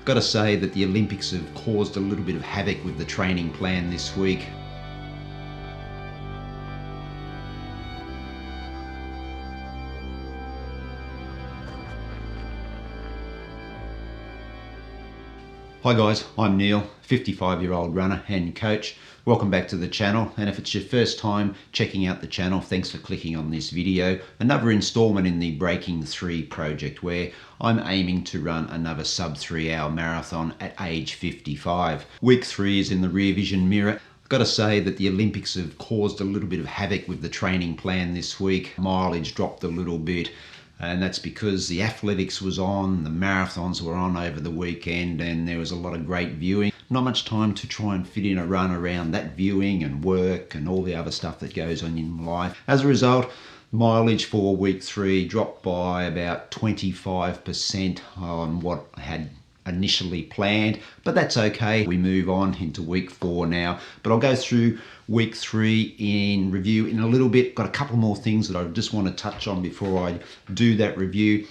Got to say that the Olympics have caused a little bit of havoc with the training plan this week. Hi guys, I'm Neil, 55-year-old runner and coach. Welcome back to the channel, and if it's your first time checking out the channel, thanks for clicking on this video. Another installment in the Breaking 3 project where I'm aiming to run another sub 3 hour marathon at age 55. Week 3 is in the rear vision mirror. I've got to say that the Olympics have caused a little bit of havoc with the training plan this week. Mileage dropped a little bit. And that's because the athletics was on, the marathons were on over the weekend, and there was a lot of great viewing. Not much time to try and fit in a run around that viewing and work and all the other stuff that goes on in life. As a result, mileage for week 3 dropped by about 25% on what I had initially planned, but that's okay. We move on into week 4 now, but I'll go through week 3 in review in a little bit. Got a couple more things that I just want to touch on before I do that review.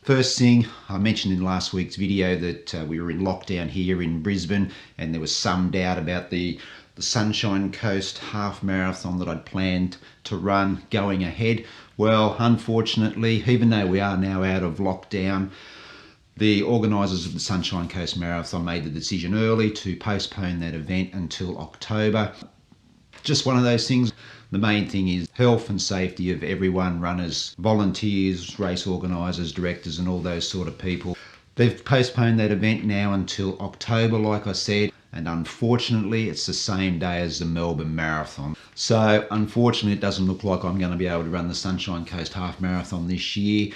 First thing, I mentioned in last week's video that we were in lockdown here in Brisbane, and there was some doubt about the Sunshine Coast half marathon that I'd planned to run going ahead. Well, unfortunately, even though we are now out of lockdown, the organisers of the Sunshine Coast Marathon made the decision early to postpone that event until October. Just one of those things. The main thing is health and safety of everyone, runners, volunteers, race organisers, directors and all those sort of people. They've postponed that event now until October, like I said, and unfortunately it's the same day as the Melbourne Marathon. So unfortunately it doesn't look like I'm going to be able to run the Sunshine Coast Half Marathon this year.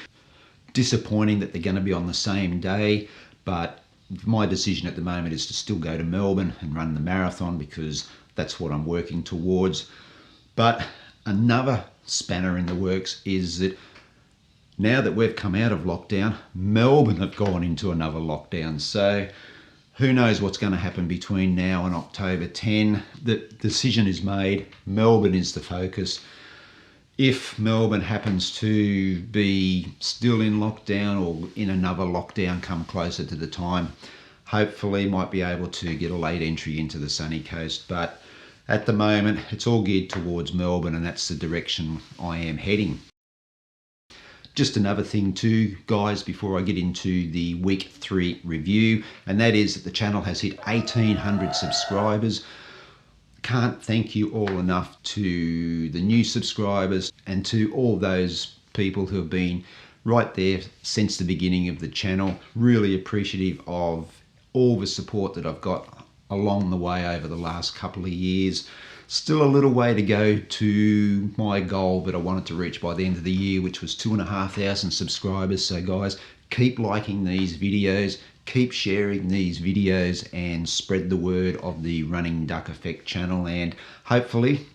Disappointing that they're going to be on the same day, but my decision at the moment is to still go to Melbourne and run the marathon because that's what I'm working towards. But another spanner in the works is that now that we've come out of lockdown, Melbourne have gone into another lockdown. So who knows what's going to happen between now and October 10. The decision is made. Melbourne is the focus. If Melbourne happens to be still in lockdown or in another lockdown come closer to the time, hopefully might be able to get a late entry into the sunny coast. But at the moment, it's all geared towards Melbourne, and that's the direction I am heading. Just another thing too, guys, before I get into the week 3 review, and that is that the channel has hit 1,800 subscribers. Can't thank you all enough to the new subscribers and to all those people who have been right there since the beginning of the channel. Really appreciative of all the support that I've got along the way over the last couple of years. Still a little way to go to my goal that I wanted to reach by the end of the year, which was 2,500 subscribers. So guys, keep liking these videos. Keep sharing these videos and spread the word of the Running Duck Effect channel, and hopefully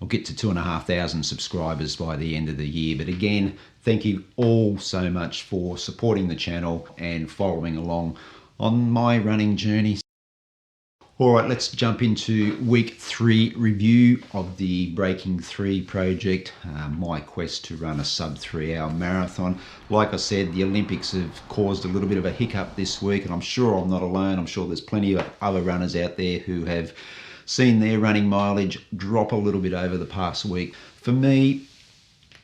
we'll get to 2,500 subscribers by the end of the year. But again, thank you all so much for supporting the channel and following along on my running journey. All right, let's jump into week 3 review of the Breaking 3 project, my quest to run a sub 3 hour marathon. Like I said, the Olympics have caused a little bit of a hiccup this week, and I'm sure I'm not alone. I'm sure there's plenty of other runners out there who have seen their running mileage drop a little bit over the past week. For me,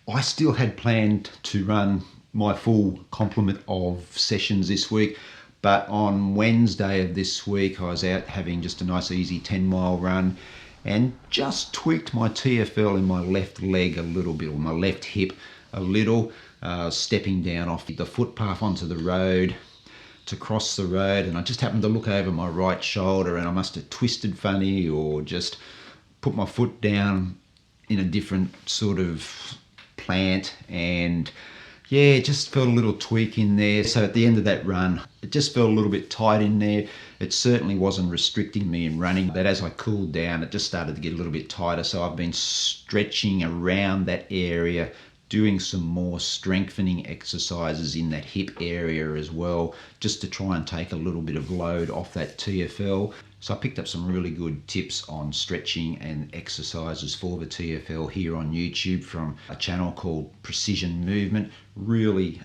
I still had planned to run my full complement of sessions this week. But on Wednesday of this week, I was out having just a nice easy 10-mile run and just tweaked my TFL in my left leg a little bit, or my left hip a little, stepping down off the footpath onto the road to cross the road. And I just happened to look over my right shoulder, and I must have twisted funny or just put my foot down in a different sort of plant, and yeah, it just felt a little tweak in there. So at the end of that run, it just felt a little bit tight in there. It certainly wasn't restricting me in running, but as I cooled down, it just started to get a little bit tighter. So I've been stretching around that area, doing some more strengthening exercises in that hip area as well, just to try and take a little bit of load off that TFL. So I picked up some really good tips on stretching and exercises for the TFL here on YouTube from a channel called Precision Movement. Really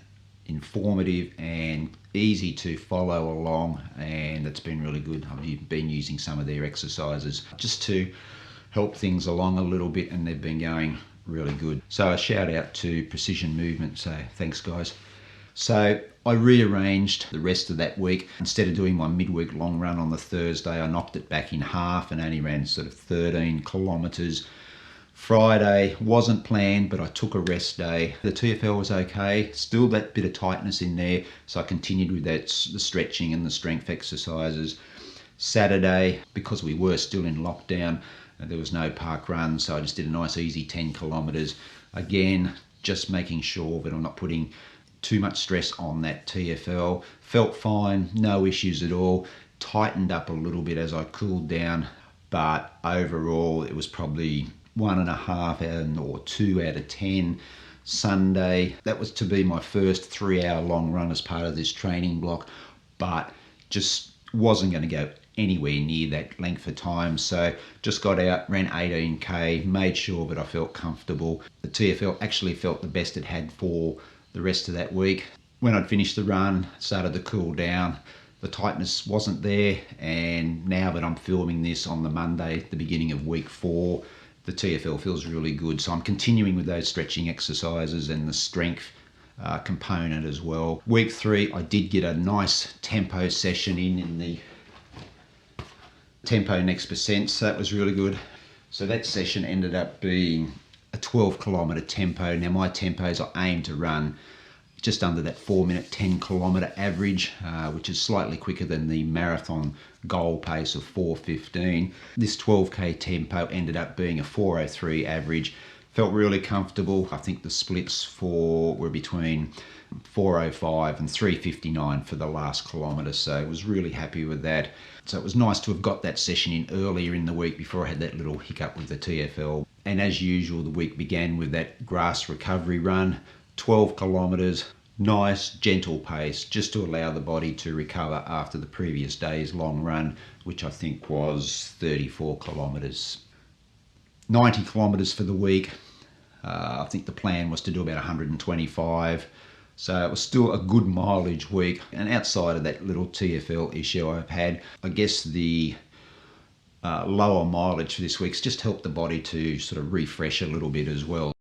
informative and easy to follow along, and it's been really good. I've been using some of their exercises just to help things along a little bit, and they've been going really good. So a shout out to Precision Movement, so thanks guys. So I rearranged the rest of that week. Instead of doing my midweek long run on the Thursday, I knocked it back in half and only ran sort of 13 kilometres. Friday wasn't planned, but I took a rest day. The TFL was okay, still that bit of tightness in there, so I continued with that, the stretching and the strength exercises. Saturday, because we were still in lockdown, there was no park run, so I just did a nice easy 10 kilometres. Again, just making sure that I'm not putting too much stress on that TFL. Felt fine, no issues at all. Tightened up a little bit as I cooled down, but overall it was probably 1.5 or 2 out of 10. Sunday, that was to be my first 3-hour long run as part of this training block, but just wasn't going to go anywhere near that length of time. So just got out, ran 18k, made sure that I felt comfortable. The TFL actually felt the best it had for the rest of that week. When I'd finished the run, started to cool down, the tightness wasn't there, and now that I'm filming this on the Monday, the beginning of week 4, the TFL feels really good. So I'm continuing with those stretching exercises and the strength component as well. Week 3, I did get a nice tempo session in the tempo next percent, so that was really good. So that session ended up being a 12 kilometre tempo. Now my tempos, I aim to run just under that 4-minute 10 kilometre average, which is slightly quicker than the marathon goal pace of 4:15. This 12k tempo ended up being a 4:03 average. Felt really comfortable. I think the splits were between 4:05 and 3:59 for the last kilometre, so I was really happy with that. So it was nice to have got that session in earlier in the week before I had that little hiccup with the TFL. And as usual, the week began with that grass recovery run, 12 kilometres, nice gentle pace, just to allow the body to recover after the previous day's long run, which I think was 34 kilometres. 90 kilometres for the week. I think the plan was to do about 125. So it was still a good mileage week. And outside of that little TFL issue I've had, I guess the lower mileage for this week's just helped the body to sort of refresh a little bit as well.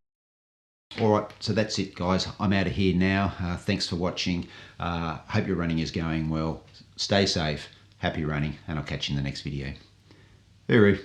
All right, so that's it, guys. I'm out of here now. Thanks for watching. Hope your running is going well. Stay safe, happy running, and I'll catch you in the next video. Hooroo.